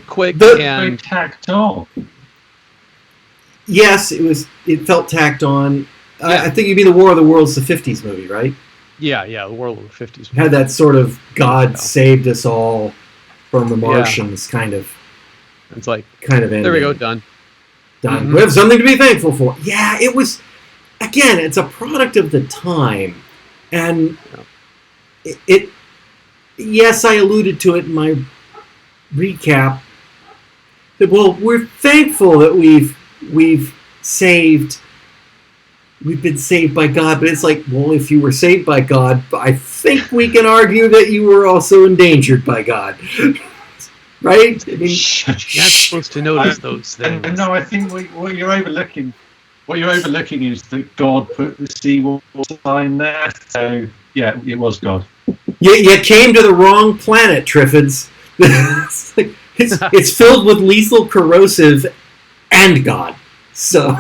quick and tacked on. Yes, it was. It felt tacked on. Yeah. I think you mean the War of the Worlds, the '50s movie, right? Yeah, the War of the '50s movie. Had that sort of God saved us all from the Martians kind of. It's like ending. There we go, done. Mm-hmm. We have something to be thankful for. Yeah, it was. Again, it's a product of the time, and it. Yes, I alluded to it in my recap. Well, we're thankful that we've been saved by God, but it's like, well, if you were saved by God, I think we can argue that you were also endangered by God, right? I mean, you're not supposed to notice those things. No, I think what you're overlooking is that God put the seawall sign there. So yeah, it was God. You came to the wrong planet, Triffids. It's filled with lethal corrosive and God. So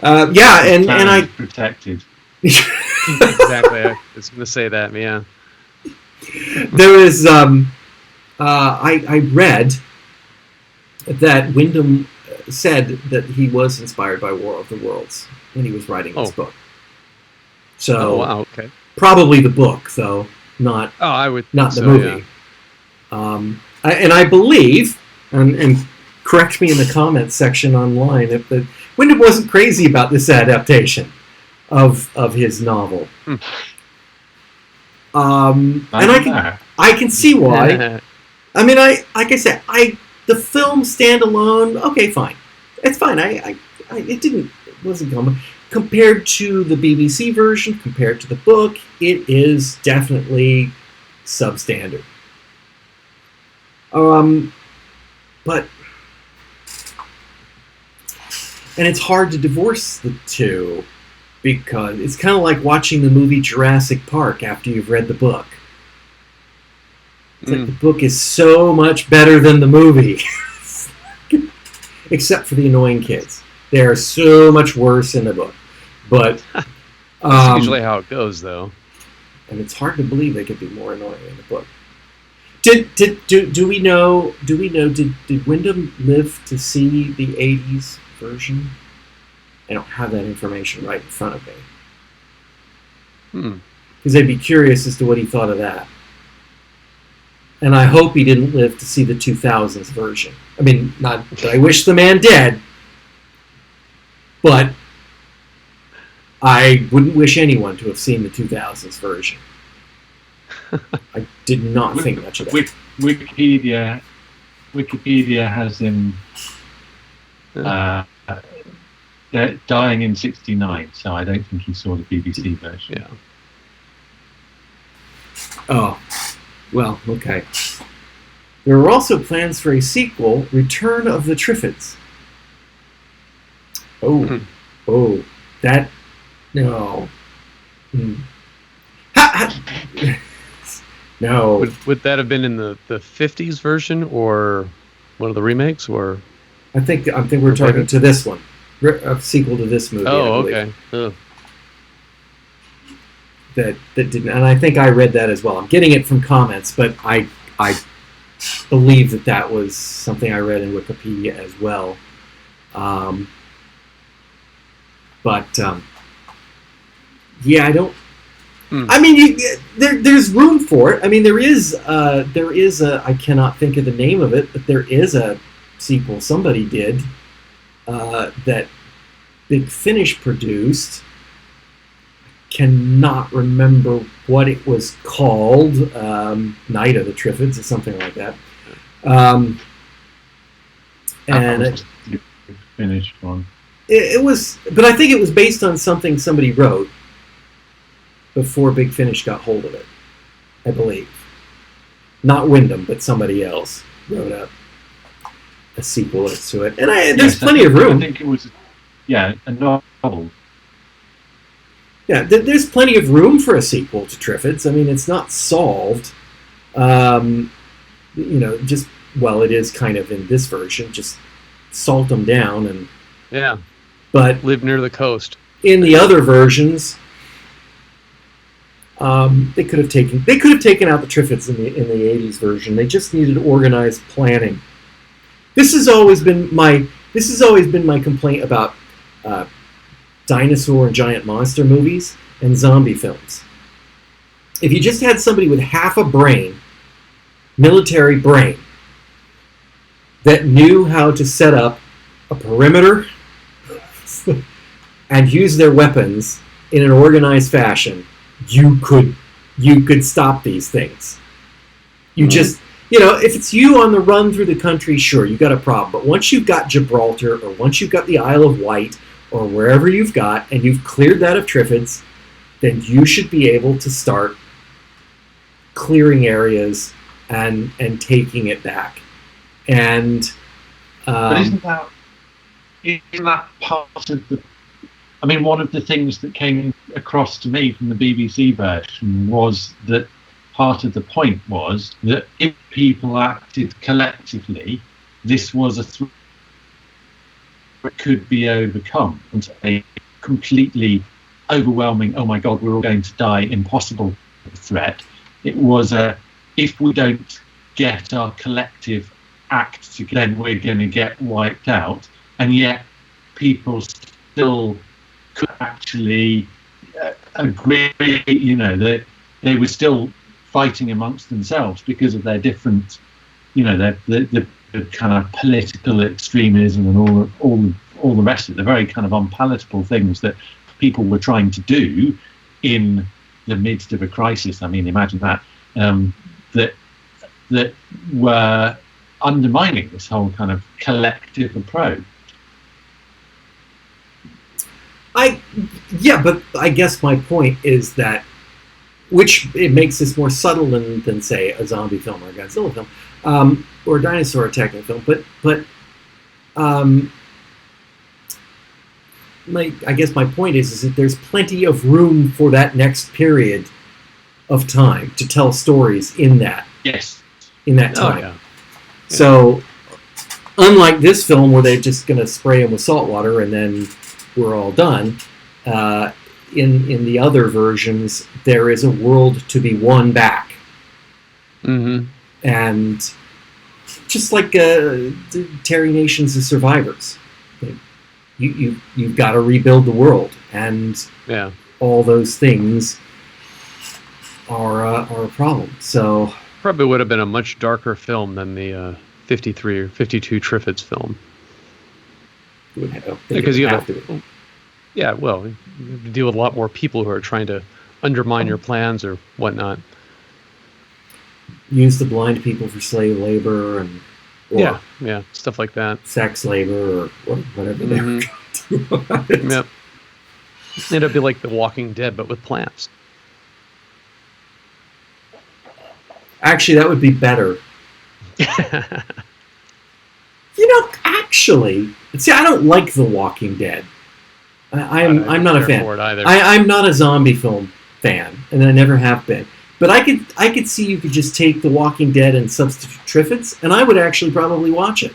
and I protected. Exactly. I was going to say that. Yeah. There is I read that Wyndham said that he was inspired by War of the Worlds when he was writing this book. So wow, okay. Probably the book, though, not the movie. Yeah. I believe, and correct me in the comments section online, if Wyndham wasn't crazy about this adaptation of his novel. And I can see why. I mean, like I said, the film standalone, okay, fine, it's fine. It wasn't common compared to the BBC version, compared to the book. It is definitely substandard. But and it's hard to divorce the two because it's kind of like watching the movie Jurassic Park after you've read the book. It's like the book is so much better than the movie. Except for the annoying kids. They are so much worse in the book. But that's usually how it goes, though. And it's hard to believe they could be more annoying in the book. Do we know? Did Wyndham live to see the '80s version? I don't have that information right in front of me. Because I'd be curious as to what he thought of that. And I hope he didn't live to see the 2000s version. I mean, not that I wish the man dead, but I wouldn't wish anyone to have seen the 2000s version. I did not think much of that. Wikipedia has him dying in '69, so I don't think he saw the BBC version. Yeah. Oh, well, okay. There were also plans for a sequel, Return of the Triffids. That no. No. Would that have been in the 50s version or one of the remakes, or? I think we're talking to this one, a sequel to this movie. Oh, okay. That didn't, and I think I read that as well. I'm getting it from comments, but I believe that was something I read in Wikipedia as well. Yeah, I don't. I mean, there's room for it. I mean, there is a. I cannot think of the name of it, but there is a sequel somebody did that Big Finish produced. cannot remember what it was called. Night of the Triffids or something like that. And that was the finished one. It was, but I think it was based on something somebody wrote before Big Finish got hold of it, I believe. Not Wyndham, but somebody else wrote a sequel to it. And there's plenty of room. I think it was, a novel. Yeah, there's plenty of room for a sequel to Triffids. I mean, it's not solved. It is kind of in this version. Just salt them down and but live near the coast. In the other versions, they could have taken out the Triffids in the '80s version. They just needed organized planning. This has always been my complaint about dinosaur and giant monster movies and zombie films. If you just had somebody with half a brain, military brain, that knew how to set up a perimeter and use their weapons in an organized fashion, you could stop these things. You just, if it's you on the run through the country, sure, you got a problem. But once you've got Gibraltar, or once you've got the Isle of Wight, or wherever you've got, and you've cleared that of Triffids, then you should be able to start clearing areas and taking it back. And but isn't that part of the? I mean, one of the things that came across to me from the BBC version was that part of the point was that if people acted collectively, this was a threat that could be overcome. And a completely overwhelming, oh my God, we're all going to die, impossible threat. It was if we don't get our collective act together, then we're going to get wiped out. And yet people still could actually agree, that they were still fighting amongst themselves because of their different, the kind of political extremism and all the rest of it, the very kind of unpalatable things that people were trying to do in the midst of a crisis. I mean, imagine that, that were undermining this whole kind of collective approach. But I guess my point is that, which it makes this more subtle than say a zombie film or a Godzilla film, or a dinosaur attacking film. But I guess my point is that there's plenty of room for that next period of time to tell stories in that. Yes. In that time. Yeah. So, unlike this film where they're just going to spray them with salt water and then we're all done, in the other versions, there is a world to be won back. Mm-hmm. And just like Terry Nations' is Survivors, you've got to rebuild the world, and all those things are a problem. So probably would have been a much darker film than the 53 or 52 Triffids film. Because you have to. Yeah, well, you have to deal with a lot more people who are trying to undermine your plans or whatnot. Use the blind people for slave labor and stuff like that. Sex labor or whatever they were trying to do about it. Yep. It'd be like The Walking Dead, but with plants. Actually, that would be better. Actually, see, I don't like The Walking Dead. I'm not a fan. I'm not a zombie film fan, and I never have been. But I could see you could just take The Walking Dead and substitute Triffids, and I would actually probably watch it.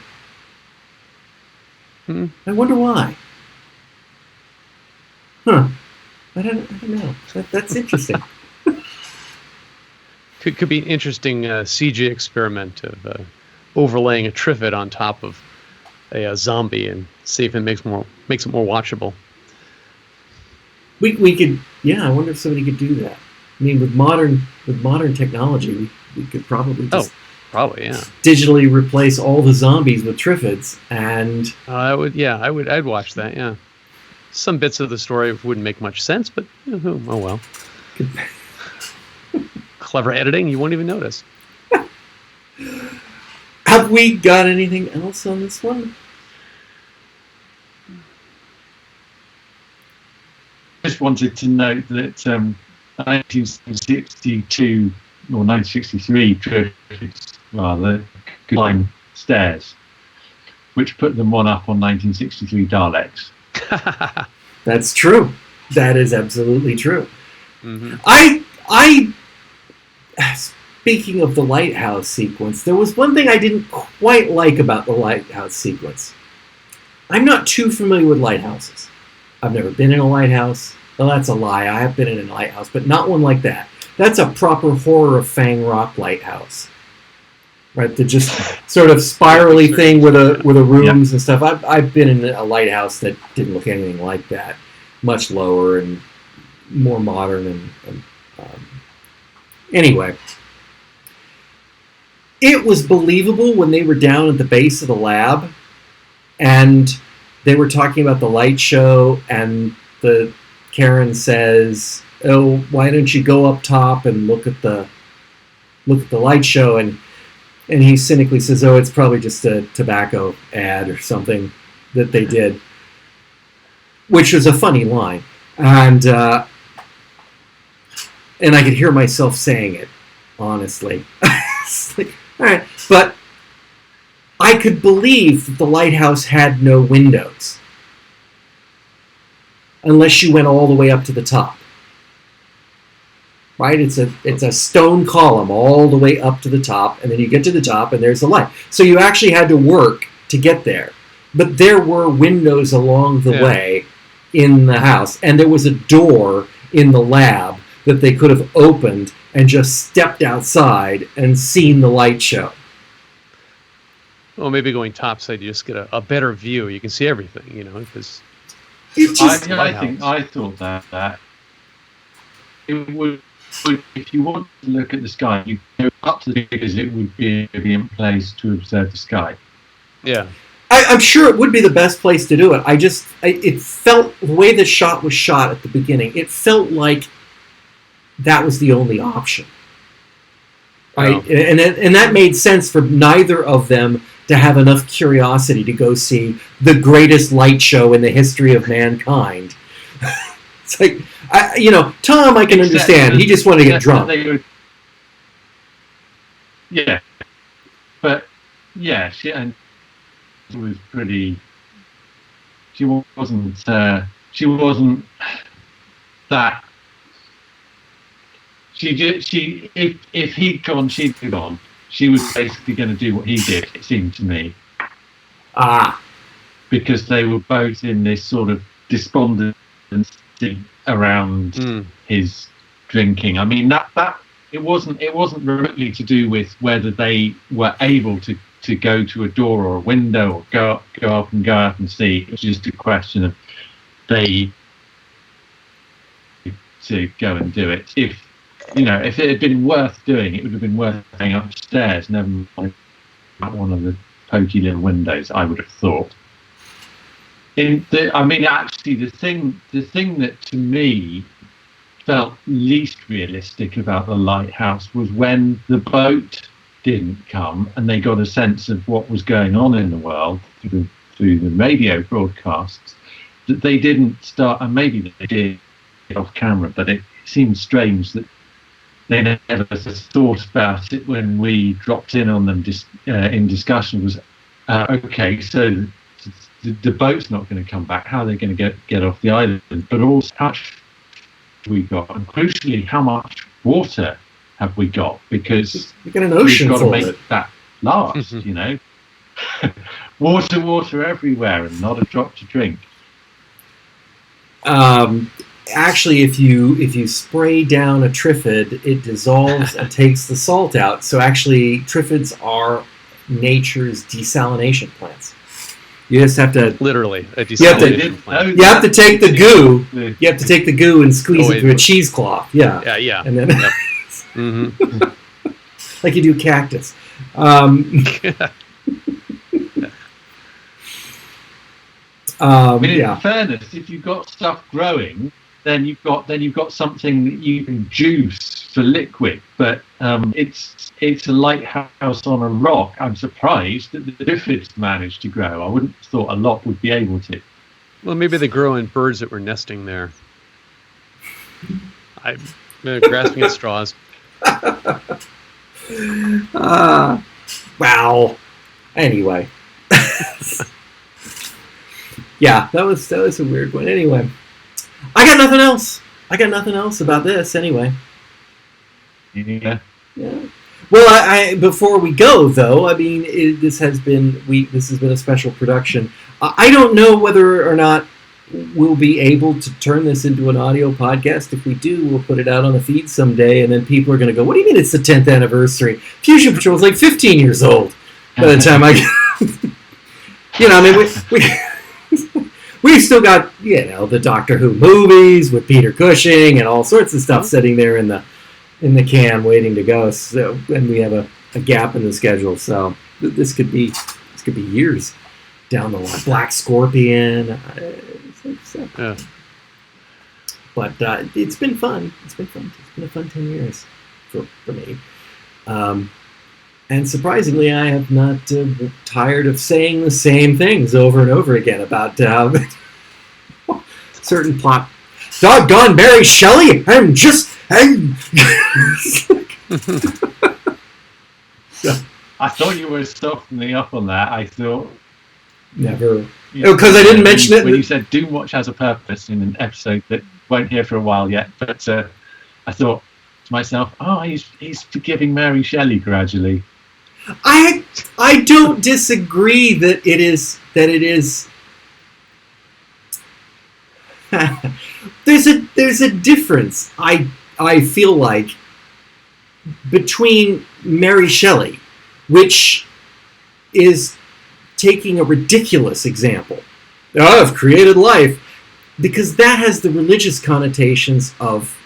I wonder why. Huh? I don't know. That's interesting. Could be an interesting CG experiment of overlaying a Triffid on top of a zombie and see if it makes it more watchable. We could, I wonder if somebody could do that. I mean, with modern technology, we could probably just digitally replace all the zombies with Triffids, and I'd watch that, yeah. some bits of the story wouldn't make much sense, but oh well. Clever editing, you won't even notice. Have we got anything else on this one? Just wanted to note that 1962 or 1963 Triffids rather climbed stairs, which put them one up on 1963 Daleks. That's true. That is absolutely true. Mm-hmm. I speaking of the lighthouse sequence, there was one thing I didn't quite like about the lighthouse sequence. I'm not too familiar with lighthouses. I've never been in a lighthouse. Well, that's a lie. I have been in a lighthouse, but not one like that. That's a proper Horror of Fang Rock lighthouse. Right, the just sort of spirally thing with a rooms and stuff. I've been in a lighthouse that didn't look anything like that. Much lower and more modern and anyway. It was believable when they were down at the base of the lab and they were talking about the light show and Karen says, "Oh, why don't you go up top and look at the light show?" And he cynically says, "Oh, it's probably just a tobacco ad or something that they did," which was a funny line, and I could hear myself saying it, honestly. It's like, all right, but I could believe that the lighthouse had no windows, unless you went all the way up to the top. Right? It's a stone column all the way up to the top, and then you get to the top, and there's the light. So you actually had to work to get there. But there were windows along the way in the house, and there was a door in the lab that they could have opened and just stepped outside and seen the light show. Well, maybe going topside, you just get a better view. You can see everything, because I thought that it would. If you want to look at the sky, you go up to the figures, it would be a brilliant place to observe the sky. Yeah. I'm sure it would be the best place to do it. It felt, the way the shot was shot at the beginning, it felt like that was the only option. Right? Oh. And that made sense for neither of them to have enough curiosity to go see the greatest light show in the history of mankind. It's like, Tom, I can understand. He just wanted to get drunk. But she was pretty. She wasn't that. If he'd gone, she'd have gone. She was basically going to do what he did. It seemed to me. Because they were both in this sort of despondency around his drinking. I mean, that it wasn't remotely to do with whether they were able to go to a door or a window or go up and see. It was just a question of they to go and do it. If it had been worth doing, it would have been worth going upstairs, never mind one of the pokey little windows, I would have thought. Actually, the thing that to me felt least realistic about the lighthouse was when the boat didn't come and they got a sense of what was going on in the world through the radio broadcasts, that they didn't start, and maybe they did off camera, but it seemed strange that they never thought about it when we dropped in on them in discussion. Was okay, so the boat's not going to come back. How are they going to get off the island? But also, how much we got, and crucially, how much water have we got? Because we've got an ocean we've got to full of make that last. Water everywhere, and not a drop to drink. Actually, if you spray down a Triffid, it dissolves and takes the salt out. So actually, Triffids are nature's desalination plants. You just have to literally a desalination plant. You have to take the goo. You have to take the goo and squeeze it through a cheesecloth. Yeah. Yeah. And then, like you do cactus. In fairness, if you've got stuff growing, then you've got something that you can juice for liquid. But it's a lighthouse on a rock. I'm surprised that the Triffids managed to grow. I wouldn't have thought a lot would be able to. Well, maybe they grow in birds that were nesting there. I'm grasping at straws. Wow. Anyway. Yeah, that was a weird one. Anyway, I got nothing else. About this. Anyway. Yeah. Well, I before we go though, I mean, this has been a special production. I don't know whether or not we'll be able to turn this into an audio podcast. If we do, we'll put it out on the feed someday, and then people are going to go, "What do you mean it's the 10th anniversary? Fusion Patrol is like 15 years old by the time I." I mean, we've still got, the Doctor Who movies with Peter Cushing and all sorts of stuff sitting there in the can waiting to go. So, and we have a gap in the schedule. So this could be years down the line. Black Scorpion. Yeah. But it's been fun. It's been a fun 10 years for me. And surprisingly, I have not tired of saying the same things over and over again about certain plot. Doggone Mary Shelley! I thought you were softening up on that. I thought never, because I didn't mention it when you said Doomwatch has a purpose in an episode that won't hear for a while yet. But I thought to myself, he's forgiving Mary Shelley gradually. I don't disagree that it is. There's a difference. I feel like between Mary Shelley, which is taking a ridiculous example of created life, because that has the religious connotations of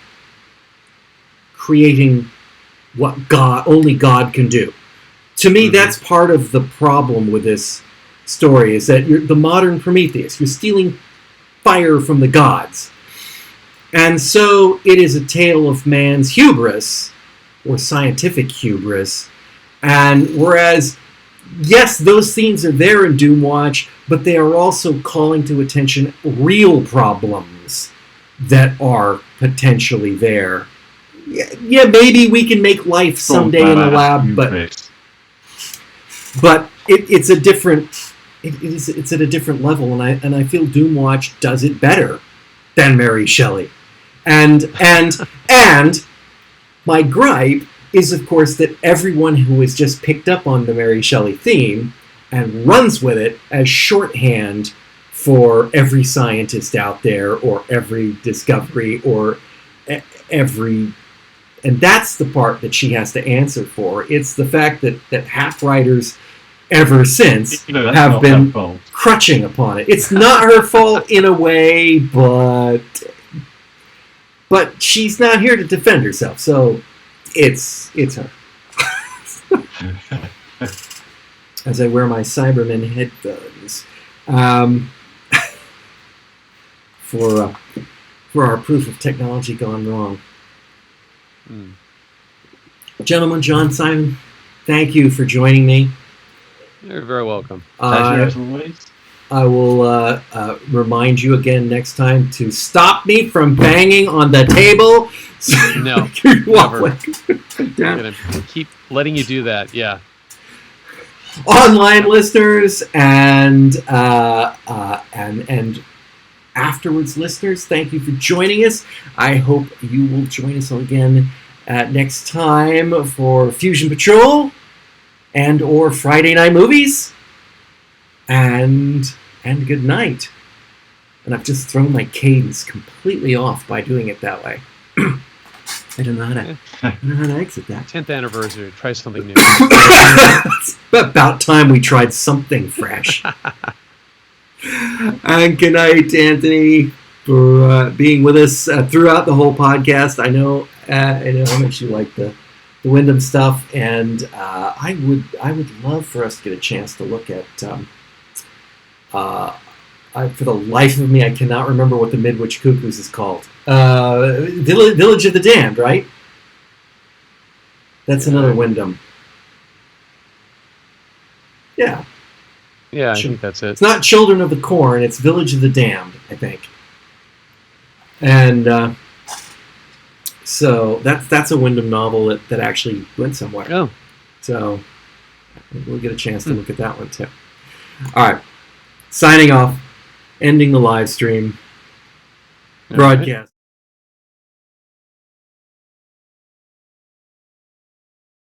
creating what only God can do. To me, that's part of the problem with this story, is that you're the modern Prometheus. You're stealing fire from the gods. And so it is a tale of man's hubris, or scientific hubris. And whereas, yes, those themes are there in Doomwatch, but they are also calling to attention real problems that are potentially there. Yeah, maybe we can make life someday in the lab, but it's a different. It's at a different level, and I feel Doomwatch does it better than Mary Shelley, and my gripe is, of course, that everyone who has just picked up on the Mary Shelley theme and runs with it as shorthand for every scientist out there, or every discovery, or every. And that's the part that she has to answer for. It's the fact that half writers ever since have been crutching upon it. It's not her fault in a way, but she's not here to defend herself, so it's her. As I wear my Cyberman headphones for our proof of technology gone wrong. Gentlemen, John, Simon, thank you for joining me. You're very welcome. Pleasure as always. I will remind you again next time to stop me from banging on the table. No, never. I'm gonna keep letting you do that. Yeah. Online listeners and afterwards listeners, thank you for joining us. I hope you will join us again next time for Fusion Patrol and or Friday Night Movies. And good night. And I've just thrown my cadence completely off by doing it that way. I don't know how to exit that. 10th anniversary. Try something new. It's about time we tried something fresh. And good night, Anthony, for being with us throughout the whole podcast. I know how much you like the Wyndham stuff, and I would love for us to get a chance to look at For the life of me, I cannot remember what the Midwich Cuckoos is called. Village of the Damned, right? That's another Wyndham. Yeah. Yeah, I think that's it. It's not Children of the Corn, it's Village of the Damned, I think. And so that's a Wyndham novel that actually went somewhere. Oh. So we'll get a chance to look at that one too. All right. Signing off. Ending the live stream broadcast.